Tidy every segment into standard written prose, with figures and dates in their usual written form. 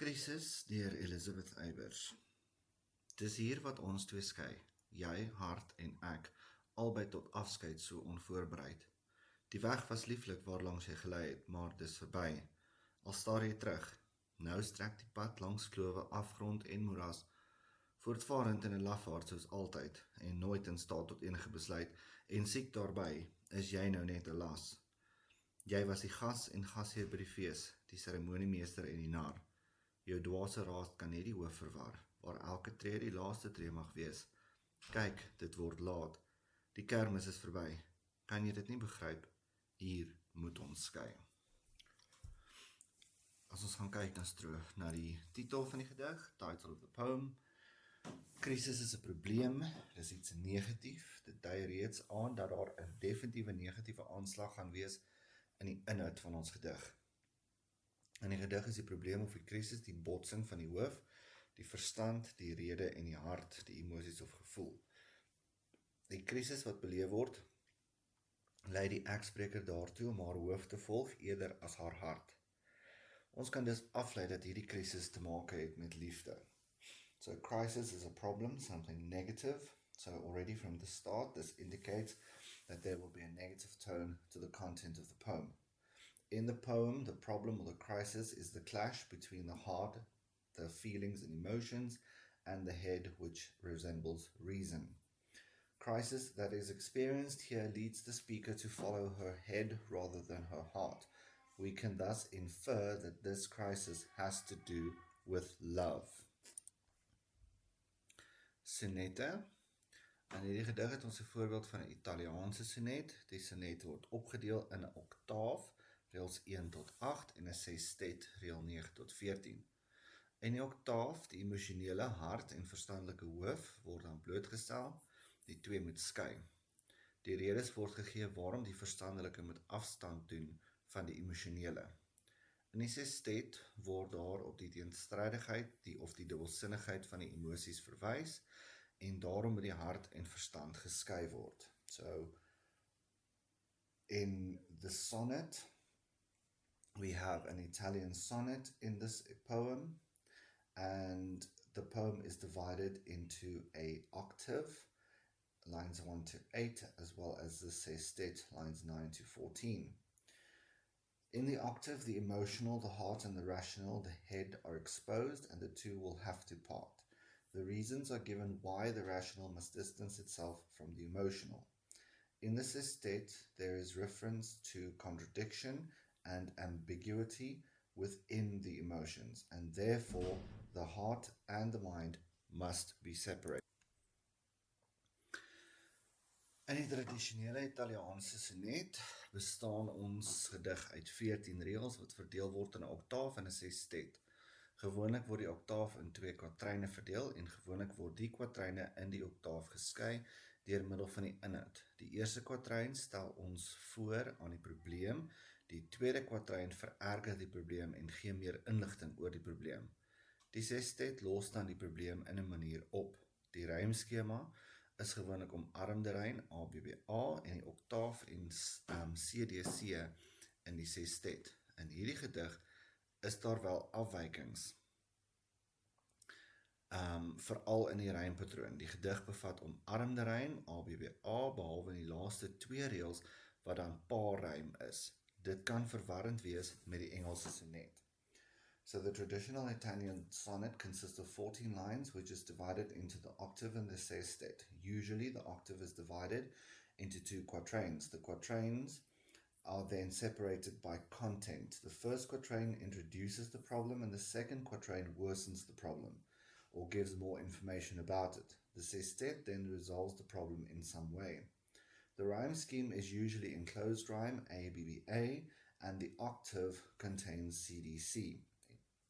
Krisis deur Elizabeth Eybers. Dis hier wat ons twee skei, jy, hart en ek, albei tot afskeid so onvoorbereid. Die weg was lieflik waarlangs jy gelei het, maar dis verby. Al staar jy terug, nou strek die pad langs klowe, afgrond en moeras, voortvarend in 'n lafaard soos altyd, en nooit in staat tot enige besluit, en siek daarby, is jy nou net 'n las. Jy was die gas en gasheer by die fees, die seremoniemeester en die nar. Jou dwaase raad kan net die hoof verwar, waar elke tree die laaste tree mag wees. Kyk, dit word laat. Die kermis is verby. Kan jy dit nie begryp? Hier moet ons skei. As ons gaan kyk na die titel van die gedig, title of the poem. Krisis is 'n probleem, dis iets negatief. Dit dui reeds aan dat daar 'n definitiewe negatiewe aanslag gaan wees in die inhoud van ons gedig. In die gedig is die probleem of die krisis die botsing van die hoof, die verstand, die rede en die hart, die emosies of gevoel. Die krisis wat beleef word, lei die ekspreker daartoe om haar hoof te volg eerder as haar hart. Ons kan dus aflei dat hierdie krisis te maak het met liefde. So crisis is a problem, something negative. So already from the start, this indicates that there will be a negative tone to the content of the poem. In the poem, the problem or the crisis is the clash between the heart, the feelings and emotions, and the head, which resembles reason. Crisis that is experienced here leads the speaker to follow her head rather than her heart. We can thus infer that this crisis has to do with love. Sonette. In hierdie gedig het ons 'n voorbeeld van 'n Italiaanse sonnet. Die sonnet word opgedeel in 'n oktaaf, reëls 1 tot 8 en 'n sestet, reël 9 tot 14. In die oktaaf, die emosionele hart en verstandelike hoof word dan blootgestel, die twee moet skei. Die redes word gegee waarom die verstandelike moet afstand doen van die emosionele. In die sestet word daar op die teenstrydigheid of die dubbelsinnigheid van die emosies verwys, en daarom moet die hart en verstand geskei word. So, in the sonnet, we have an Italian sonnet in this poem, and the poem is divided into a octave, lines 1 to 8, as well as the sestet, lines 9 to 14. In the octave, the emotional, the heart, and the rational, the head are exposed, and the two will have to part. The reasons are given why the rational must distance itself from the emotional. In the sestet, there is reference to contradiction and ambiguity within the emotions, and therefore the heart and the mind must be separated. In die tradisionele Italiaanse sonnet bestaan ons gedig uit 14 reëls wat verdeel word in 'n oktaaf en 'n sestet. Gewoonlik word die oktaaf in 2 kwatryne verdeel en gewoonlik word die kwatryne in die oktaaf geskei deur middel van die inhoud. Die eerste kwatryn stel ons voor aan die probleem, die tweede kwatryn vererger die probleem en gee meer inligting oor die probleem. Die sestet los dan die probleem in 'n manier op. Die rymskema is gewoonlik omarmde rym ABBA en die oktaaf en CDC in die sestet. In hierdie gedig is daar wel afwykings, veral in die rympatroon. Die gedig bevat omarmde rym ABBA, behalwe in die laaste 2 reëls wat dan paarrym is. Dit kan verwarrend wees met die Engelse sonnet. So the traditional Italian sonnet consists of 14 lines, which is divided into the octave and the sestet. Usually the octave is divided into 2 quatrains. The quatrains are then separated by content. The first quatrain introduces the problem and the second quatrain worsens the problem, or gives more information about it. The sestet then resolves the problem in some way. The rhyme scheme is usually enclosed rhyme, ABBA, and the octave contains CDC.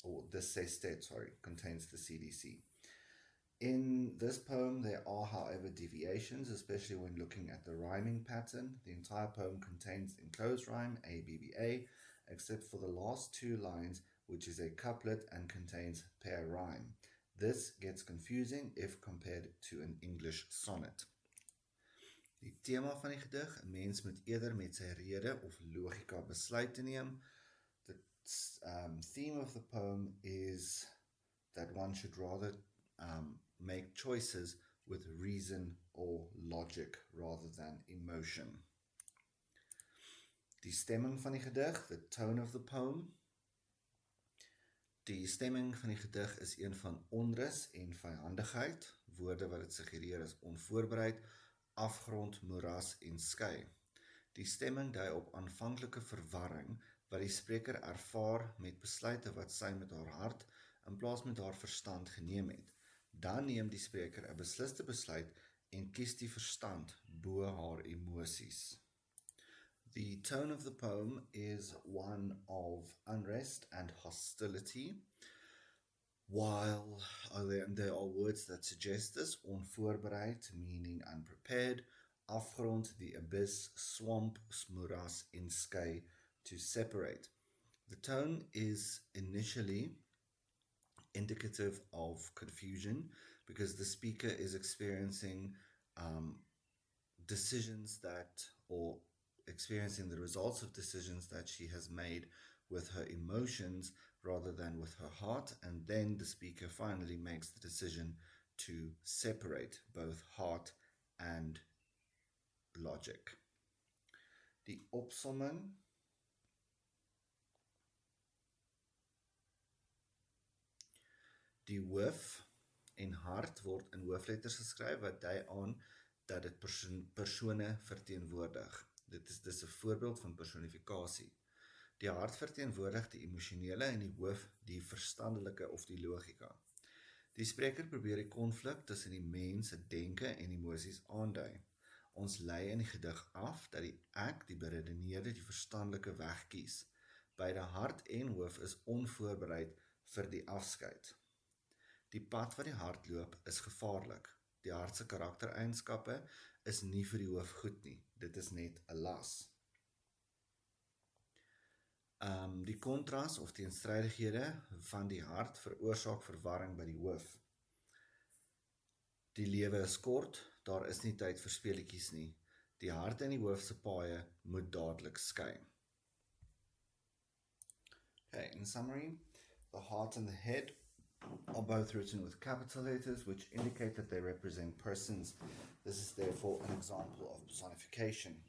Or the sestet, contains the CDC. In this poem, there are, however, deviations, especially when looking at the rhyming pattern. The entire poem contains enclosed rhyme, ABBA, except for the last 2 lines, which is a couplet and contains pair rhyme. This gets confusing if compared to an English sonnet. Die tema van die gedig, 'n mens moet eerder met sy rede of logika besluit te neem. Dit theme of the poem is that one should rather make choices with reason or logic rather than emotion. Die stemming van die gedig, the tone of the poem. Die stemming van die gedig is een van onrus en vyhandigheid, woorde wat dit suggereer is onvoorbereid, afgrond, moeras en skei. Die stemming dui op aanvanklike verwarring wat die spreker ervaar met besluite wat sy met haar hart in plaas met haar verstand geneem het. Dan neem die spreker 'n besliste besluit en kies die verstand bo haar emosies. The tone of the poem is one of unrest and hostility, while there are words that suggest this: onvoorbereid, meaning unprepared, afgrond, the abyss, swamp, moeras, en skei, to separate. The tone is initially indicative of confusion because the speaker is experiencing decisions that, or experiencing the results of decisions that she has made with her emotions rather than with her heart, and then the speaker finally makes the decision to separate both heart and logic. Die opsomming die hoof en hart word in hoofletters geskryf wat dui aan dat dit persone verteenwoordig. Dit is 'n voorbeeld van personifikasie. Die hart verteenwoordig die emosionele en die hoof die verstandelike of die logika. Die spreker probeer die konflik tussen die mens se denke en emosies aandui. Ons lei in die gedig af dat die ek, die beredeneerde, die verstandelike weg kies. Beide hart en hoof is onvoorbereid vir die afskeid. Die pad wat die hart loop is gevaarlik. Die hart se karaktereienskappe is nie vir die hoof goed nie. Dit is net 'n las. Die kontras of teenstrydighede van die hart veroorsaak verwarring by die hoof. Die lewe is kort, daar is nie tyd vir speletjies nie. Die hart en die hoof se paaie moet dadelik skei. Okay, in summary, the heart and the head are both written with capital letters, which indicate that they represent persons. This is therefore an example of personification.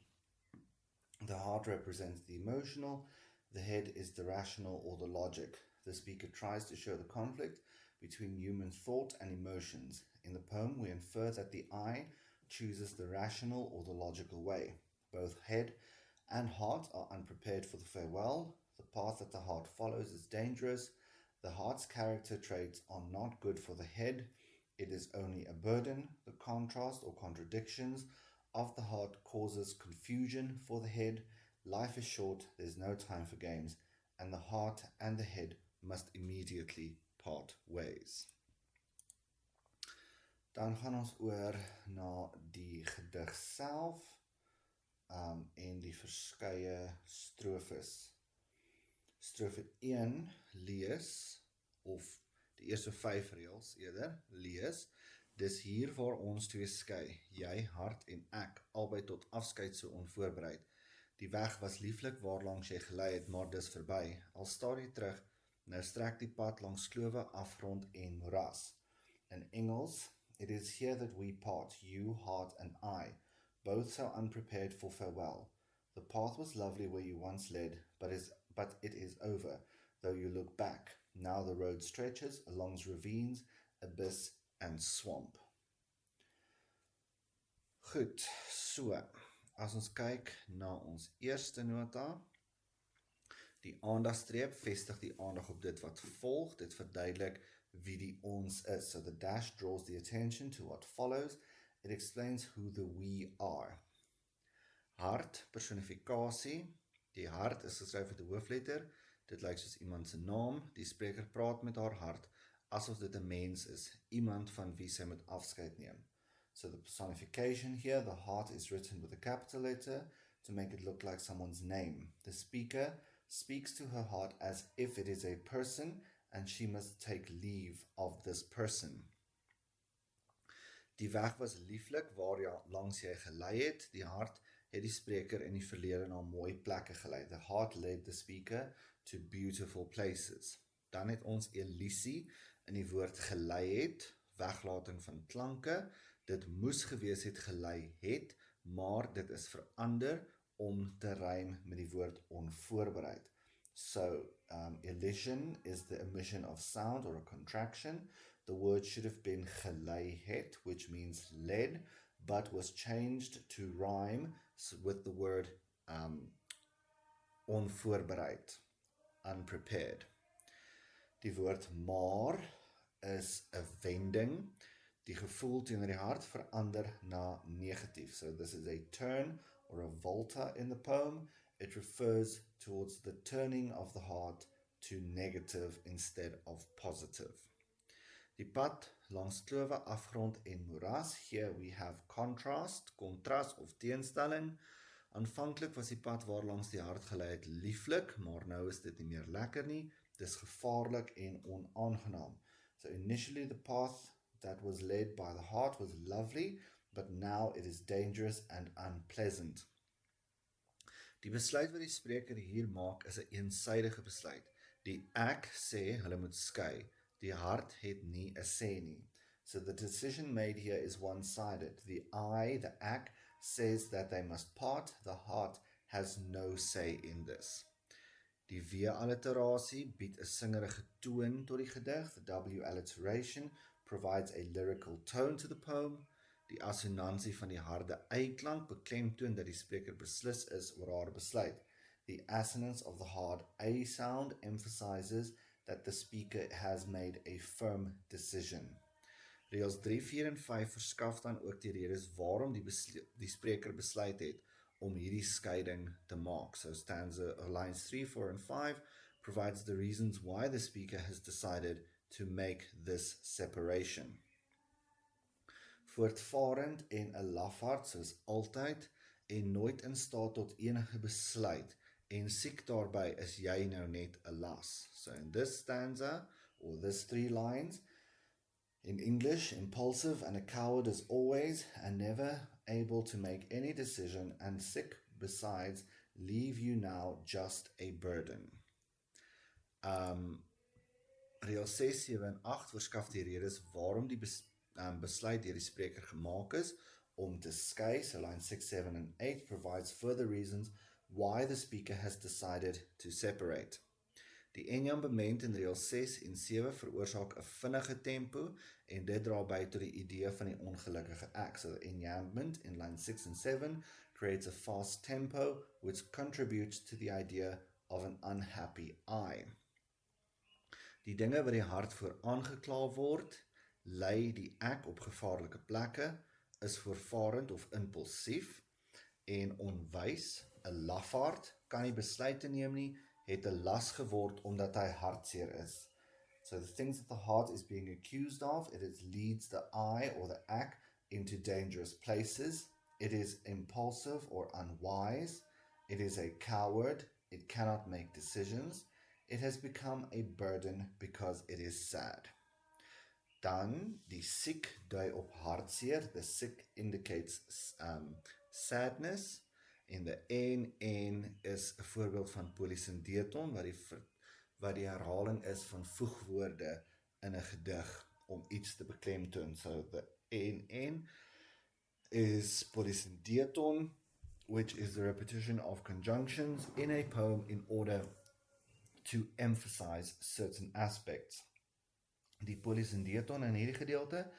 The heart represents the emotional, the head is the rational or the logic. The speaker tries to show the conflict between human thought and emotions. In the poem, we infer that the I chooses the rational or the logical way. Both head and heart are unprepared for the farewell. The path that the heart follows is dangerous. The heart's character traits are not good for the head. It is only a burden. The contrast or contradictions of the heart causes confusion for the head. Life is short, there's no time for games, and the heart and the head must immediately part ways. Dan gaan ons oor na die gedig self en die verskeie strofes. Strofe 1 lees, of die eerste 5 reëls eerder, lees, dis hier waar ons twee skei, jy, hart en ek, albei tot afskeid so onvoorbereid. Die weg was lieflik waarlangs jy gelei het, maar dis verby. Al staar jy terug, nou strek die pad langs klowe, afgrond en moeras. In Engels, it is here that we part, you, heart and I, both so unprepared for farewell. The path was lovely where you once led, but it is over, though you look back. Now the road stretches along ravines, abyss and swamp. Goed, so, as ons kyk na ons eerste nota, die aandagstreep vestig die aandag op dit wat volg, dit verduidelik wie die ons is. So the dash draws the attention to what follows, it explains who the we are. Hart, personifikasie, die hart is geskryf met 'n hoofletter, dit lyk soos iemand se naam, die spreker praat met haar hart, asof dit 'n mens is, iemand van wie sy moet afskeid neem. So the personification here, the heart is written with a capital letter to make it look like someone's name. The speaker speaks to her heart as if it is a person and she must take leave of this person. Die weg was lieflik waar langs jy gelei het, die hart het die spreker in die verlede na mooi plekke gelei. The heart led the speaker to beautiful places. Dan het ons elisie in die woord gelei het, weglating van klanke. Dit moes gewees het gelei het, maar dit is verander om te rym met die woord onvoorbereid. So, elision is the emission of sound or a contraction. The word should have been gelei het, which means led, but was changed to rhyme with the word onvoorbereid, unprepared. Die woord maar is 'n wending. Die gevoel teenoor die hart verander na negatief. So this is a turn or a volta in the poem. It refers towards the turning of the heart to negative instead of positive. Die pad langs klowe, afgrond en moeras. Here we have contrast of teenstelling. Aanvanklik was die pad waar langs die hart gelei het lieflik, maar nou is dit nie meer lekker nie. Dis gevaarlik en onaangenaam. So initially the path that was led by the heart was lovely, but now it is dangerous and unpleasant. Die besluit wat die spreker hier maak is 'n eensydige besluit. Die ek sê hulle moet skei. Die hart het nie 'n sê nie. So the decision made here is one-sided. The I, the ek, says that they must part. The heart has no say in this. Die W-alliterasie bied 'n singerige toon tot die gedig. The W-alliteration provides a lyrical tone to the poem. Die assonansie van die harde y-klank beklemtoon dat die spreker beslis is oor haar besluit. The assonance of the hard A sound emphasizes that the speaker has made a firm decision. Reëls 3, 4 en 5 verskaf dan ook die redes waarom die spreker besluit het om hierdie skeiding te maak. So lines 3, 4 and 5 provides the reasons why the speaker has decided to make this separation. Voortvarend en 'n lafaard soos altyd en nooit in staat tot enige besluit en siek daarby is jy nou net 'n las. So in this stanza, or this 3 lines, in English, impulsive and a coward as always, and never able to make any decision, and sick besides, leave you now just a burden. Reël 6, 7 en 8 verskaf die redes waarom die besluit deur die spreker gemaak is om te skei. So lines 6, 7 and 8 provides further reasons why the speaker has decided to separate. Die enjambement in reël 6 en 7 veroorsaak 'n vinnige tempo en dit dra by tot die idee van die ongelukkige ek. So the enjambment in lines 6 and 7 creates a fast tempo which contributes to the idea of an unhappy I. Die dinge wat die hart voor aangekla word, lei die ek op gevaarlike plekke, is voorvarend of impulsief en onwys. 'n lafaard kan nie besluite neem nie, het 'n las geword omdat hy hartseer is. So the things that the heart is being accused of, it leads the I or the ek into dangerous places. It is impulsive or unwise. It is a coward. It cannot make decisions. It has become a burden because it is sad. Dan, die siek dui op hartseer. The sick indicates sadness. En the en is 'n voorbeeld van polysyndeton, wat die herhaling is van voegwoorde in 'n gedig om iets te beklemtoon. So the en is polysyndeton, which is the repetition of conjunctions in a poem in order to emphasize certain aspects. Die polysyndeton in hierdie gedeelte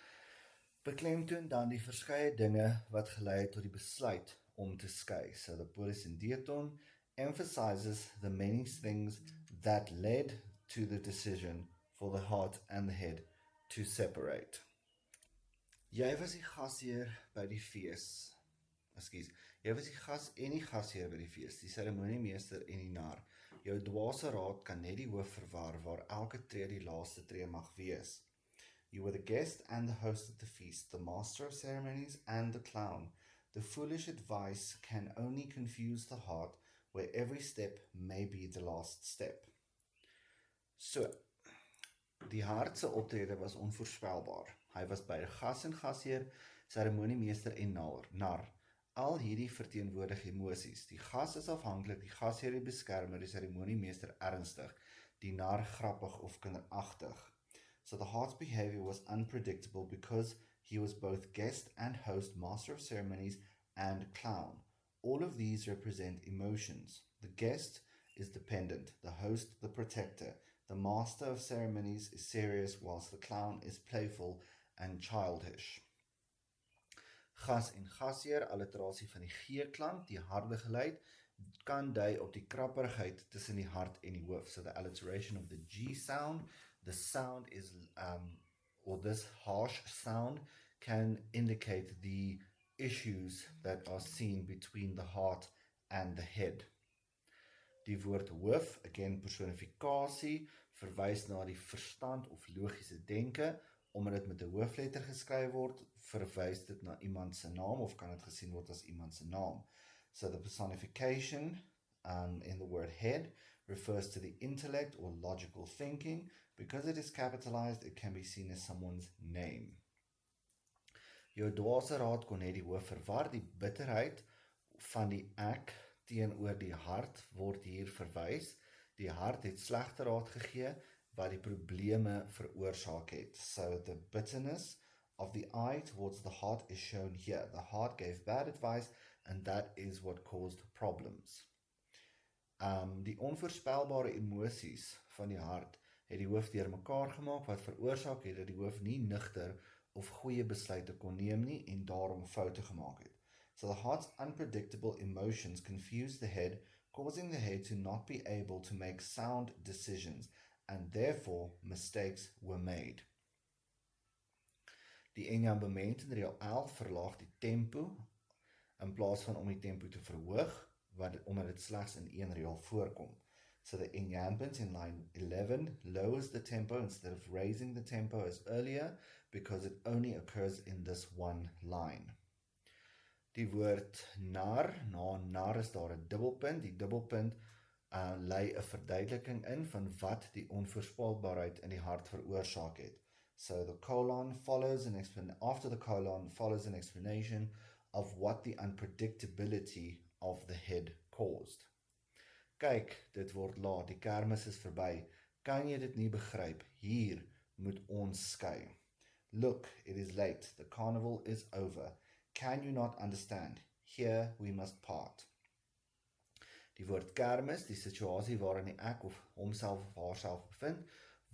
beklemtoon dan die verskeie dinge wat gelei het tot die besluit om te skei. So the polysyndeton emphasizes the many things that led to the decision for the heart and the head to separate. Jy was die gasheer by die fees. Jy was die gas en die gasheer by die fees, die seremoniemeester en die nar. Jou dwaase raad kan net die hoof verwar waar elke tree die laaste tree mag wees. You were the guest and the host of the feast, the master of ceremonies and the clown. The foolish advice can only confuse the heart, where every step may be the last step. So, die hart se optrede was onvoorspelbaar. Hy was by gas en gasheer, seremoniemeester en nar. Al hierdie verteenwoordig emosies. Die gas is afhanklik, die gasheer die beskermer, die seremoniemeester ernstig, die nar grappig of kinderagtig. So the heart's behavior was unpredictable because he was both guest and host, master of ceremonies and clown. All of these represent emotions. The guest is dependent, the host the protector, the master of ceremonies is serious whilst the clown is playful and childish. Gas en gasheer, alliterasie van die G-klank, die harde geluid, kan dui op die krapperigheid tussen die hart en die hoof. So the alliteration of the G sound, the sound is, or this harsh sound can indicate the issues that are seen between the heart and the head. Die woord hoof, again personifikasie, verwys na die verstand of logiese denke. Omdat dit met 'n hoofletter geskryf word, verwys dit na iemand se naam of kan dit gesien word as iemand se naam. So the personification in the word head refers to the intellect or logical thinking. Because it is capitalized, it can be seen as someone's name. Jou dwaase raad kon net die hoof verwar. Die bitterheid van die ek teenoor die hart word hier verwys. Die hart het slegte raad gegee wat die probleme veroorsaak het. So the bitterness of the eye towards the heart is shown here. The heart gave bad advice and that is what caused problems. Die onvoorspelbare emosies van die hart het die hoof deurmekaar gemaak wat veroorsaak het dat die hoof nie nigter of goeie besluite kon neem nie en daarom foute gemaak het. So the heart's unpredictable emotions confused the head, causing the head to not be able to make sound decisions, and therefore mistakes were made. Die enjambement in reël 11 verlaag die tempo in plaas van om die tempo te verhoog, omdat dit slegs in een reël voorkom. So the enjambment in line 11 lowers the tempo instead of raising the tempo as earlier because it only occurs in this one line. Die woord nar, na nar is daar 'n dubbelpunt. Die dubbelpunt lei 'n verduideliking in van wat die onvoorspelbaarheid in die hart veroorsaak het. So the colon follows after the colon follows an explanation of what the unpredictability of the head caused. Kyk, dit word laat, die kermis is verby. Kan jy dit nie begryp? Hier moet ons skei. Look, it is late, the carnival is over. Can you not understand? Here we must part. Die woord kermis, die situasie waarin die ek of homself of haarself bevind,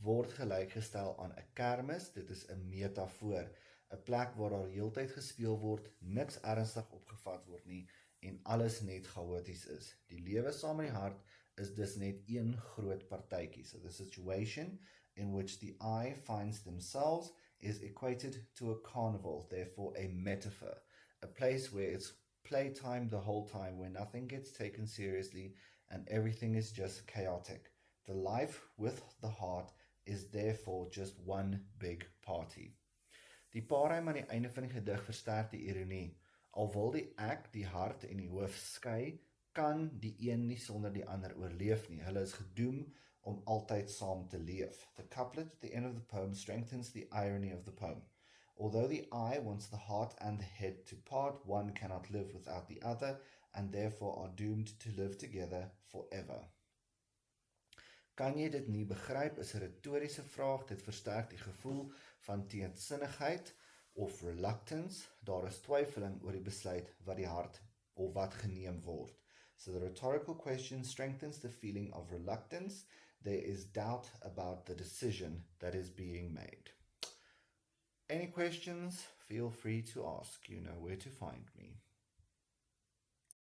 word gelykgestel aan 'n kermis. Dit is 'n metafoor, 'n plek waar daar heeltyd gespeel word, niks ernstig opgevat word nie en alles net chaoties is. Die lewe saam met die hart is dus net een groot partytjie. So the situation in which the eye finds themselves is equated to a carnival, therefore a metaphor, a place where it's playtime the whole time, where nothing gets taken seriously and everything is just chaotic. The life with the heart is therefore just one big party. Die paarrym aan die einde van die gedig versterk die ironie. Al wil die ek, die hart en die hoof skei, kan die een nie sonder die ander oorleef nie. Hulle is gedoem om altyd saam te leef. The couplet at the end of the poem strengthens the irony of the poem. Although the eye wants the heart and the head to part, one cannot live without the other, and therefore are doomed to live together forever. Kan jy dit nie begryp, is 'n retoriese vraag. Dit versterk die gevoel van teensinnigheid of reluctance. Daar is twyfeling oor die besluit wat die hart of wat geneem word. So the rhetorical question strengthens the feeling of reluctance. There is doubt about the decision that is being made. Any questions? Feel free to ask. You know where to find me.